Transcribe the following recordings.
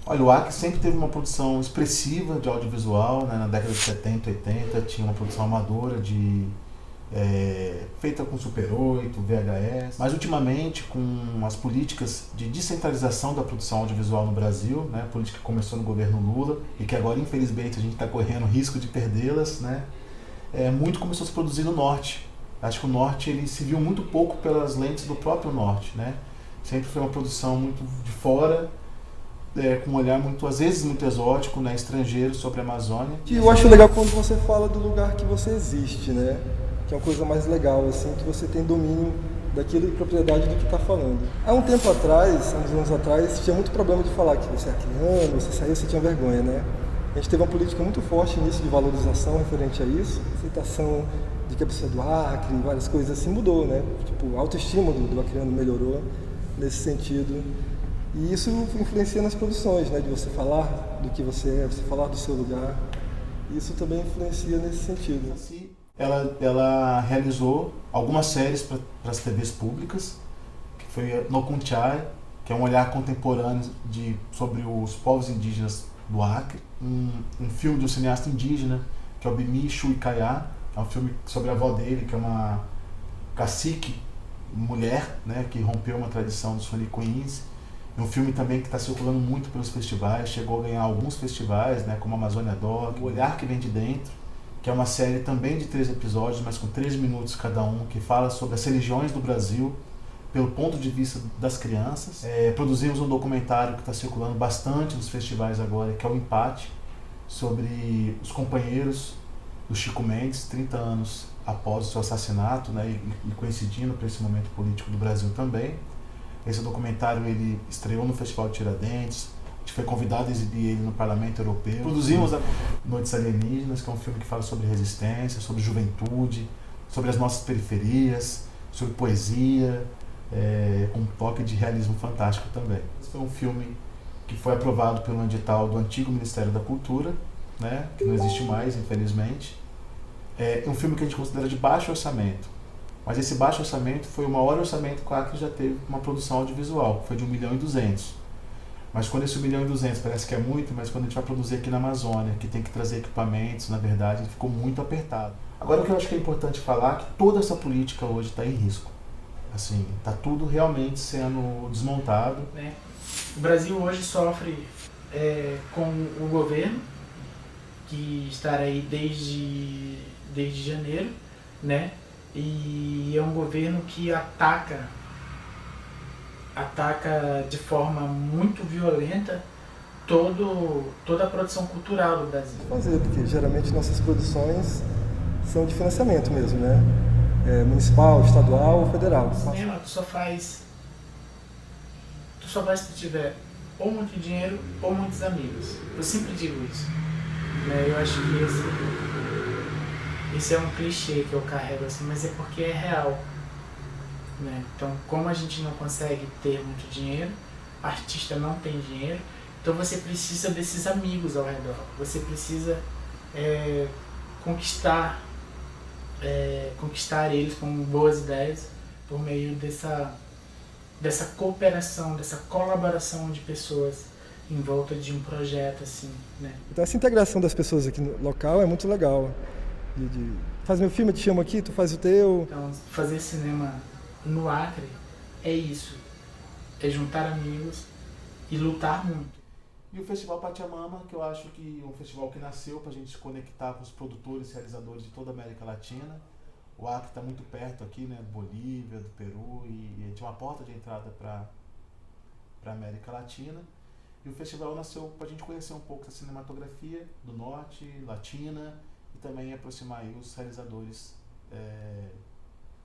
Olha, o Acre sempre teve uma produção expressiva de audiovisual, né? Na década de 70, 80, tinha uma produção amadora feita com Super 8, VHS. Mas ultimamente, com as políticas de descentralização da produção audiovisual no Brasil, né? A política que começou no governo Lula e que agora, infelizmente, a gente está correndo risco de perdê-las, né? Muito começou a se produzir no Norte. Acho que o Norte ele se viu muito pouco pelas lentes do próprio Norte, né? Sempre foi uma produção muito de fora, com um olhar muito, às vezes, muito exótico, né, estrangeiro sobre a Amazônia. E eu acho legal quando você fala do lugar que você existe, né? Que é uma coisa mais legal, assim, que você tem domínio daquilo e propriedade do que está falando. Há um tempo atrás, há uns anos atrás, tinha muito problema de falar que você é acriano, você saiu, você tinha vergonha, né? A gente teve uma política muito forte nisso de valorização referente a isso, aceitação de que a pessoa é do Acre, várias coisas assim, mudou, né? Tipo, a autoestima do acriano melhorou nesse sentido. E isso influencia nas produções, né? De você falar do que você é, você falar do seu lugar. Isso também influencia nesse sentido. Ela realizou algumas séries para as TVs públicas, que foi No Kunchai, que é um olhar contemporâneo sobre os povos indígenas do Acre. Um filme de um cineasta indígena, que é o Bimi Chui Kaya, é um filme sobre a avó dele, que é uma cacique, mulher, né? Que rompeu uma tradição dos Faniquins. Um filme também que está circulando muito pelos festivais, chegou a ganhar alguns festivais, né, como Amazônia Doc, O Olhar que Vem de Dentro, que é uma série também de 3 episódios, mas com 3 minutos cada um, que fala sobre as religiões do Brasil, pelo ponto de vista das crianças. Produzimos um documentário que está circulando bastante nos festivais agora, que é o Empate, sobre os companheiros do Chico Mendes, 30 anos após o seu assassinato, né, e coincidindo para esse momento político do Brasil também. Esse documentário ele estreou no Festival de Tiradentes, a gente foi convidado a exibir ele no Parlamento Europeu. Produzimos a Noites Alienígenas, que é um filme que fala sobre resistência, sobre juventude, sobre as nossas periferias, sobre poesia, com um toque de realismo fantástico também. Esse foi um filme que foi aprovado pelo edital do antigo Ministério da Cultura, né, que não existe mais, infelizmente. É um filme que a gente considera de baixo orçamento. Mas esse baixo orçamento foi o maior orçamento que o Acre já teve uma produção audiovisual, que foi de 1.200.000. Mas quando esse 1.200.000 parece que é muito, mas quando a gente vai produzir aqui na Amazônia, que tem que trazer equipamentos, na verdade, ficou muito apertado. Agora o que eu acho que é importante falar é que toda essa política hoje está em risco. Assim, está tudo realmente sendo desmontado. O Brasil hoje sofre com o governo, que está aí desde janeiro, né? E é um governo que ataca de forma muito violenta toda a produção cultural do Brasil. Porque geralmente nossas produções são de financiamento mesmo, né? Municipal, estadual ou federal. Cinema, tu só faz se tu tiver ou muito dinheiro ou muitos amigos. Eu sempre digo isso, né? Eu acho que esse é um clichê que eu carrego assim, mas é porque é real, né? Então, como a gente não consegue ter muito dinheiro, o artista não tem dinheiro, então você precisa desses amigos ao redor. Você precisa conquistar eles com boas ideias por meio dessa cooperação, dessa colaboração de pessoas em volta de um projeto assim, né? Então essa integração das pessoas aqui no local é muito legal. Faz meu filme, eu te chamo aqui, tu faz o teu. Então, fazer cinema no Acre é isso, é juntar amigos e lutar muito. E o Festival Pachamama, que eu acho que é um festival que nasceu para a gente se conectar com os produtores e realizadores de toda a América Latina. O Acre está muito perto aqui, né, do Bolívia, do Peru, e tinha uma porta de entrada para a América Latina. E o festival nasceu para a gente conhecer um pouco da cinematografia do norte, latina, e também aproximar aí os realizadores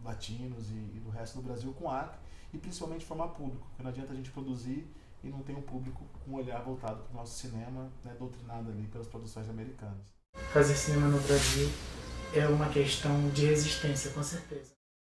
latinos e do resto do Brasil com o Acre, e principalmente formar público, porque não adianta a gente produzir e não ter um público com um olhar voltado para o nosso cinema, né, doutrinado ali pelas produções americanas. Fazer cinema no Brasil é uma questão de resistência, com certeza.